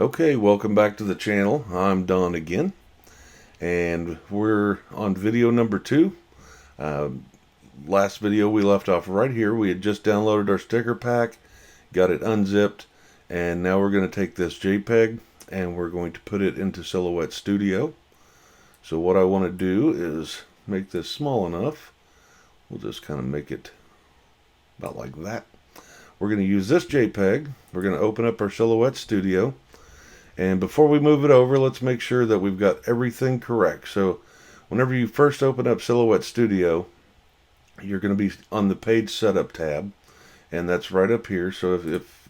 Okay, welcome back to the channel. I'm Don again, and we're on video number 2. Last video we left off right here. We had just downloaded our sticker pack, got it unzipped, and now we're going to take this JPEG and we're going to put it into Silhouette Studio. So what I want to do is make this small enough. We'll just kind of make it about like that. We're going to use this JPEG. We're going to open up our Silhouette Studio. And before we move it over, let's make sure that we've got everything correct. So whenever you first open up Silhouette Studio, you're going to be on the Page Setup tab, and that's right up here. So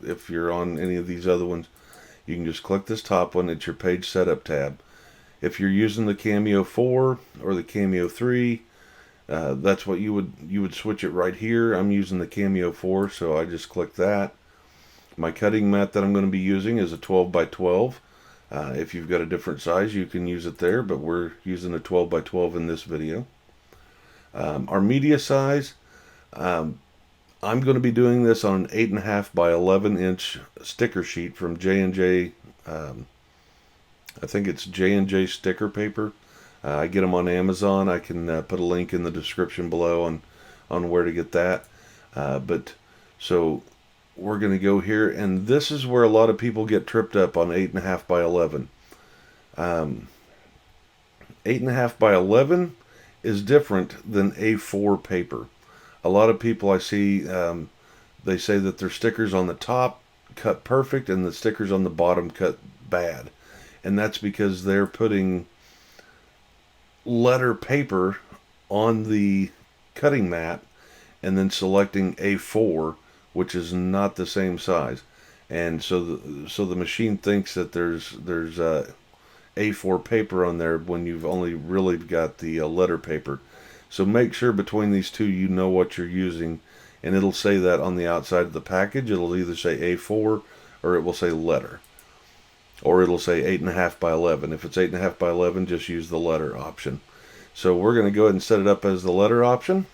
if you're on any of these other ones, you can just click this top one. It's your Page Setup tab. If you're using the Cameo 4 or the Cameo 3, that's what you would switch it right here. I'm using the Cameo 4, so I just click that. My cutting mat that I'm going to be using is a 12 by 12. If you've got a different size, you can use it there, but we're using a 12 by 12 in this video. Our media size, I'm going to be doing this on an 8.5 by 11 inch sticker sheet from J&J. I think it's J&J sticker paper. I get them on Amazon. I can put a link in the description below on where to get that. So we're going to go here, and this is where a lot of people get tripped up on 8.5 by 11. 8.5 by 11 is different than A4 paper. A lot of people I see, they say that their stickers on the top cut perfect and the stickers on the bottom cut bad. And that's because they're putting letter paper on the cutting mat and then selecting A4, which is not the same size, and so the machine thinks that there's A4 paper on there when you've only really got the letter paper. So make sure between these two you know what you're using, and it'll say that on the outside of the package. It'll either say A4 or it will say letter, or it'll say 8.5 by 11. If it's 8.5 by 11, just use the letter option. So we're going to go ahead and set it up as the letter option.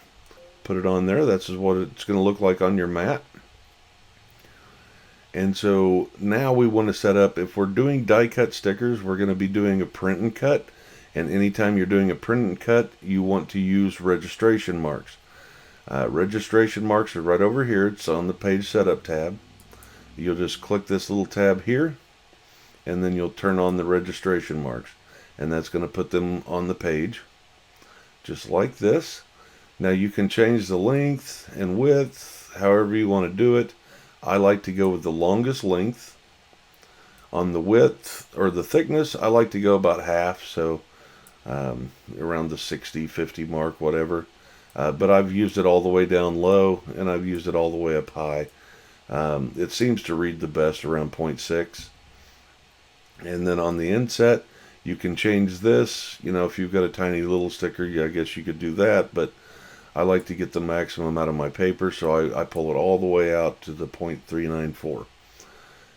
Put it on there. That's what it's going to look like on your mat. And so now we want to set up, if we're doing die cut stickers, we're going to be doing a print and cut. And anytime you're doing a print and cut, you want to use registration marks. Registration marks are right over here. It's on the Page Setup tab. You'll just click this little tab here, and then you'll turn on the registration marks. And that's going to put them on the page, just like this. Now you can change the length and width, however you want to do it. I like to go with the longest length. On the width or the thickness, I like to go about half, so around the 60, 50 mark, whatever. But I've used it all the way down low, and I've used it all the way up high. It seems to read the best around 0.6. And then on the inset, you can change this. You know, if you've got a tiny little sticker, yeah, I guess you could do that, but I like to get the maximum out of my paper, so I pull it all the way out to the 0.394.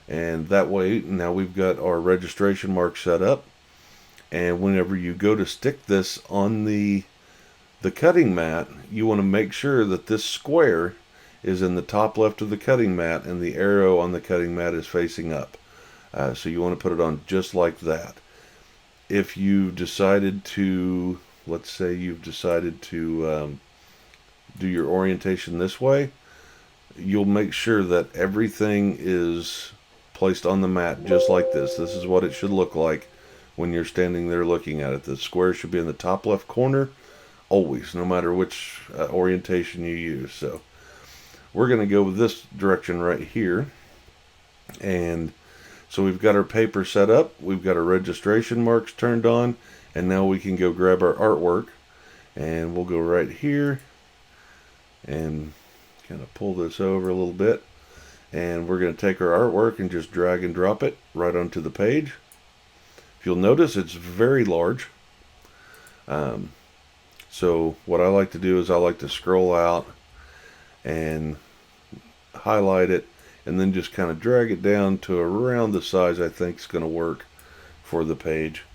And that way, now we've got our registration mark set up. And whenever you go to stick this on the cutting mat, you want to make sure that this square is in the top left of the cutting mat and the arrow on the cutting mat is facing up. So you want to put it on just like that. If you decided to, let's say you've decided to do your orientation this way, you'll make sure that everything is placed on the mat just like this. This is what it should look like when you're standing there looking at it. The square should be in the top left corner always, no matter which orientation you use. So we're going to go with this direction right here. And so we've got our paper set up, we've got our registration marks turned on, and now we can go grab our artwork, and we'll go right here and kind of pull this over a little bit, and we're going to take our artwork and just drag and drop it right onto the page. If you'll notice, it's very large. So what I like to do is I like to scroll out and highlight it, and then just kind of drag it down to around the size I think is going to work for the page,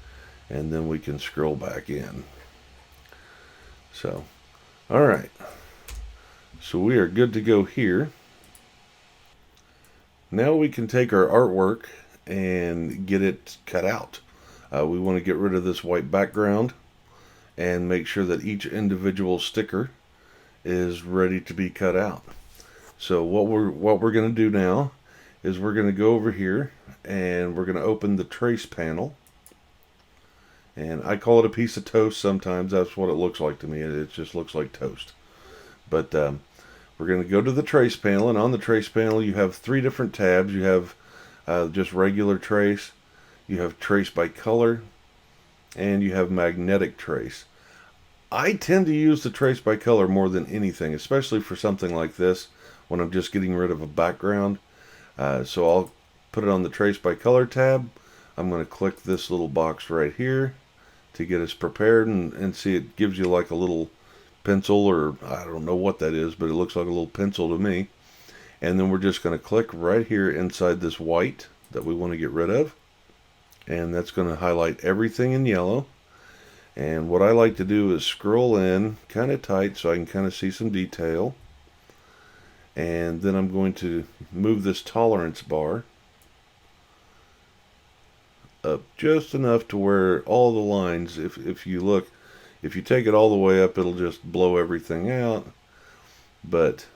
and then we can scroll back in. So, all right. So we are good to go here. Now we can take our artwork and get it cut out. We want to get rid of this white background and make sure that each individual sticker is ready to be cut out. So what we're going to do now is we're going to go over here and we're going to open the trace panel. And I call it a piece of toast sometimes. That's what it looks like to me. It just looks like toast. But we're going to go to the trace panel, and on the trace panel you have 3 different tabs. You have just regular trace, you have trace by color, and you have magnetic trace. I tend to use the trace by color more than anything, especially for something like this when I'm just getting rid of a background. So I'll put it on the trace by color tab. I'm going to click this little box right here to get us prepared, and see, it gives you like a little pencil, or I don't know what that is, but it looks like a little pencil to me. And then we're just going to click right here inside this white that we want to get rid of, and that's going to highlight everything in yellow. And what I like to do is scroll in kind of tight so I can kind of see some detail. And then I'm going to move this tolerance bar up just enough to where all the lines, if you look, if you take it all the way up, it'll just blow everything out. But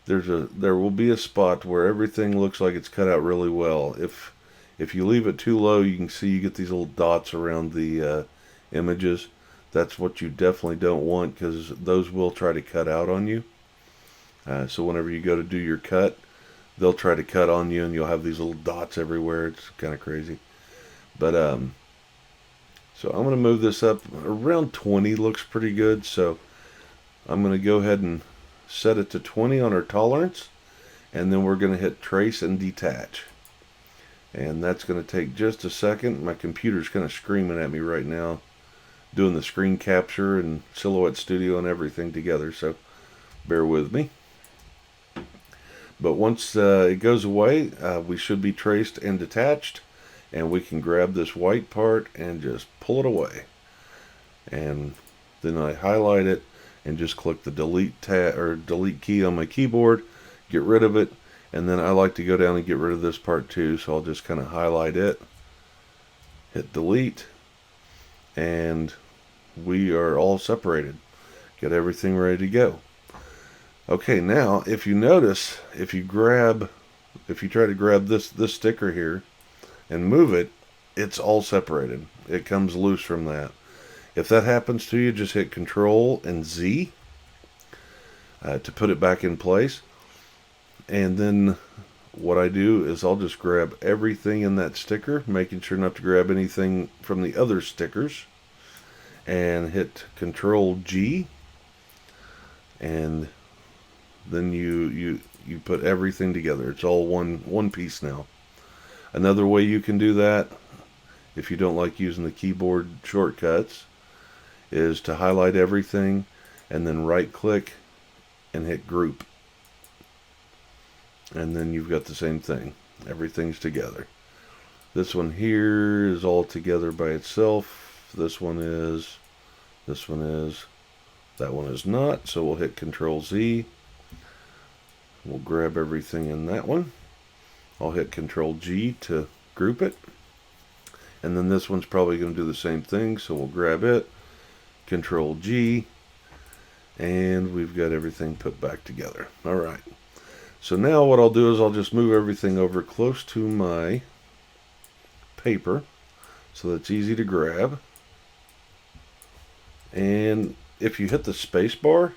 there will be a spot where everything looks like it's cut out really well. If you leave it too low, you can see you get these little dots around the images. That's what you definitely don't want, because those will try to cut out on you. So whenever you go to do your cut, they'll try to cut on you, and you'll have these little dots everywhere. It's kind of crazy. But so I'm going to move this up around 20. Looks pretty good. So I'm going to go ahead and set it to 20 on our tolerance, and then we're going to hit trace and detach. And that's going to take just a second. My computer's kind of screaming at me right now, doing the screen capture and Silhouette Studio and everything together, so bear with me. But once it goes away, we should be traced and detached, and we can grab this white part and just pull it away. And then I highlight it and just click the delete tab or delete key on my keyboard, get rid of it. And then I like to go down and get rid of this part too, so I'll just kind of highlight it, hit delete, and we are all separated. Get everything ready to go. Okay, now if you notice, if you try to grab this sticker here and move it, it's all separated. It comes loose from that. If that happens to you, just hit Control and Z to put it back in place. And then what I do is I'll just grab everything in that sticker, making sure not to grab anything from the other stickers, and hit Control G, and then you put everything together. It's all one piece now. Another way you can do that, if you don't like using the keyboard shortcuts, is to highlight everything and then right click and hit group. And then you've got the same thing. Everything's together. This one here is all together by itself. This one is. That one is not. So we'll hit Control Z. We'll grab everything in that one. I'll hit Control G to group it. And then this one's probably going to do the same thing. So we'll grab it. Control G. And we've got everything put back together. All right. So now what I'll do is I'll just move everything over close to my paper so that it's easy to grab. And if you hit the space bar,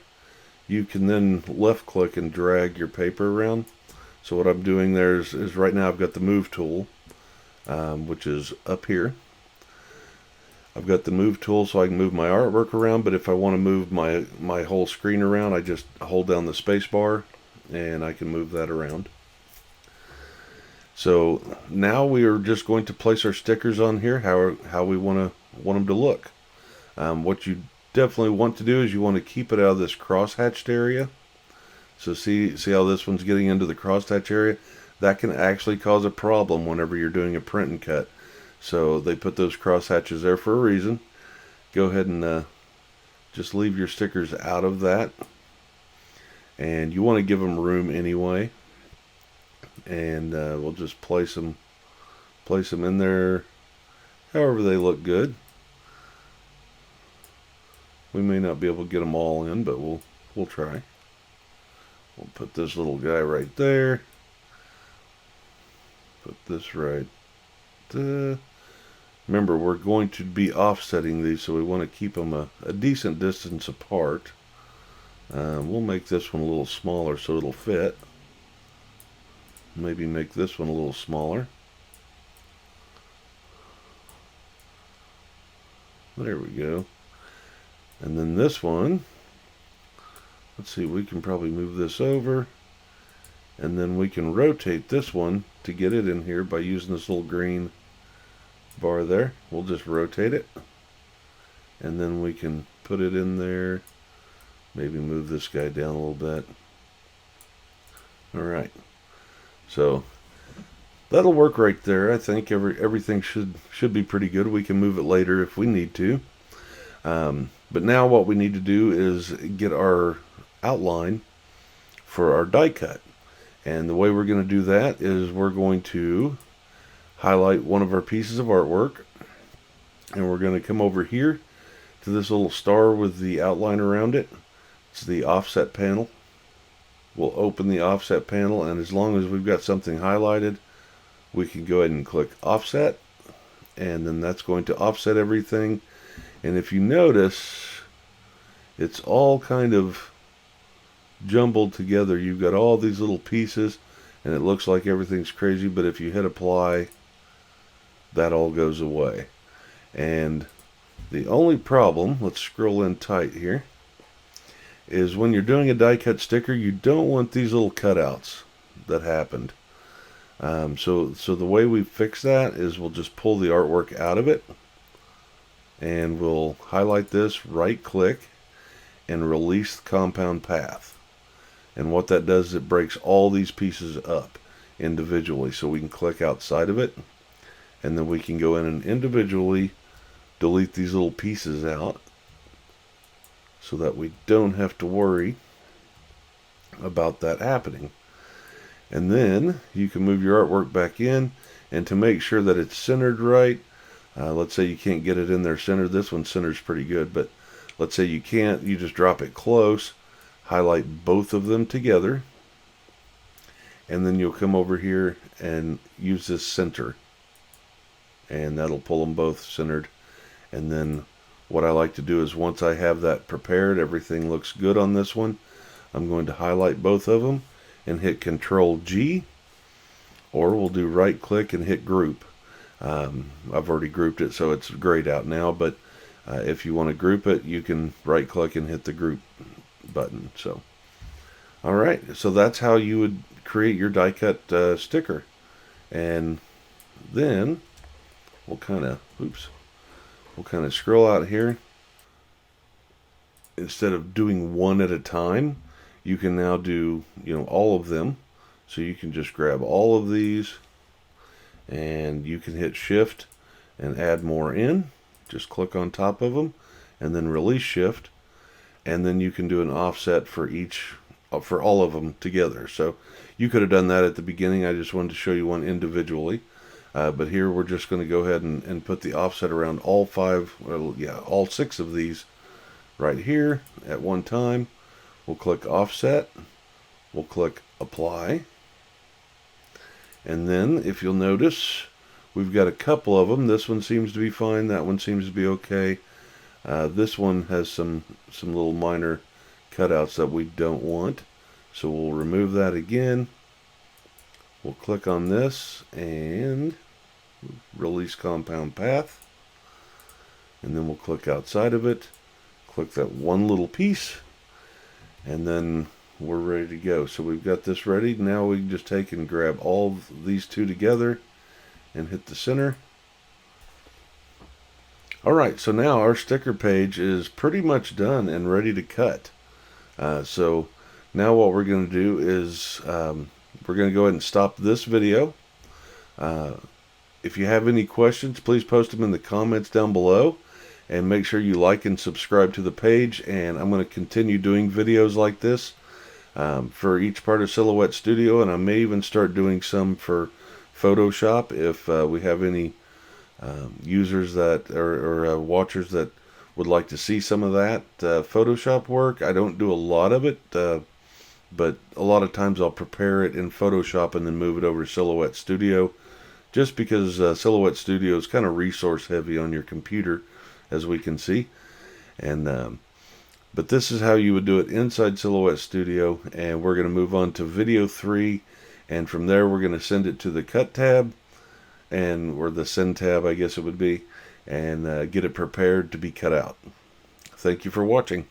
you can then left click and drag your paper around. So what I'm doing there is right now I've got the move tool, which is up here. I've got the move tool so I can move my artwork around, but if I want to move my whole screen around, I just hold down the space bar and I can move that around. So now we are just going to place our stickers on here how we want them to look. What you definitely want to do is you want to keep it out of this cross-hatched area. So see how this one's getting into the cross-hatch area? That can actually cause a problem whenever you're doing a print and cut. So they put those cross-hatches there for a reason. Go ahead and just leave your stickers out of that. And you want to give them room anyway. And we'll just place them place them in there however they look good. We may not be able to get them all in, but we'll try. We'll put this little guy right there. Put this right there. Remember, we're going to be offsetting these, so we want to keep them a decent distance apart. We'll make this one a little smaller so it'll fit. Maybe make this one a little smaller. There we go. And then this one, let's see, we can probably move this over. And then we can rotate this one to get it in here by using this little green bar there. We'll just rotate it. And then we can put it in there. Maybe move this guy down a little bit. Alright. So that'll work right there. I think everything should be pretty good. We can move it later if we need to. But now what we need to do is get our outline for our die cut. And the way we're going to do that is we're going to highlight one of our pieces of artwork. And we're going to come over here to this little star with the outline around it. It's the offset panel. We'll open the offset panel, and as long as we've got something highlighted, we can go ahead and click offset, and then that's going to offset everything. And if you notice, it's all kind of jumbled together. You've got all these little pieces, and it looks like everything's crazy, but if you hit apply, that all goes away. And the only problem, let's scroll in tight here, is when you're doing a die cut sticker, you don't want these little cutouts that happened. So the way we fix that is we'll just pull the artwork out of it, and we'll highlight this, right click, and release the compound path. And what that does is it breaks all these pieces up individually. So we can click outside of it, and then we can go in and individually delete these little pieces out, so that we don't have to worry about that happening. And then you can move your artwork back in, and to make sure that it's centered right, let's say you can't get it in there centered. This one centers pretty good, but let's say you can't, you just drop it close, highlight both of them together, and then you'll come over here and use this center, and that'll pull them both centered. And then what I like to do is once I have that prepared, everything looks good on this one, I'm going to highlight both of them and hit Control G, or we'll do right click and hit group. I've already grouped it, so it's grayed out now, but if you want to group it, you can right click and hit the group button. So alright, so that's how you would create your die cut sticker. And then we'll kind of scroll out here. Instead of doing one at a time, you can now do, all of them. So you can just grab all of these, and you can hit shift and add more in. Just click on top of them and then release shift, and then you can do an offset for all of them together. So you could have done that at the beginning. I just wanted to show you one individually. But here we're just going to go ahead and put the offset around all all 6 of these right here at one time. We'll click offset. We'll click apply. And then if you'll notice, we've got a couple of them. This one seems to be fine. That one seems to be okay. This one has some little minor cutouts that we don't want. So we'll remove that again. We'll click on this and release compound path, and then we'll click outside of it, click that one little piece, and then we're ready to go. So we've got this ready. Now we can just take and grab all of these two together and hit the center. Alright, so now our sticker page is pretty much done and ready to cut. So now what we're going to do is we're going to go ahead and stop this video. If you have any questions, please post them in the comments down below, and make sure you like and subscribe to the page. And I'm going to continue doing videos like this for each part of Silhouette Studio, and I may even start doing some for Photoshop if we have any users that or watchers that would like to see some of that Photoshop work. I don't do a lot of it, but a lot of times I'll prepare it in Photoshop and then move it over to Silhouette Studio, just because Silhouette Studio is kind of resource heavy on your computer, as we can see. And but this is how you would do it inside Silhouette Studio, and we're going to move on to Video 3, and from there we're going to send it to the Cut tab, or the Send tab, I guess it would be, and get it prepared to be cut out. Thank you for watching.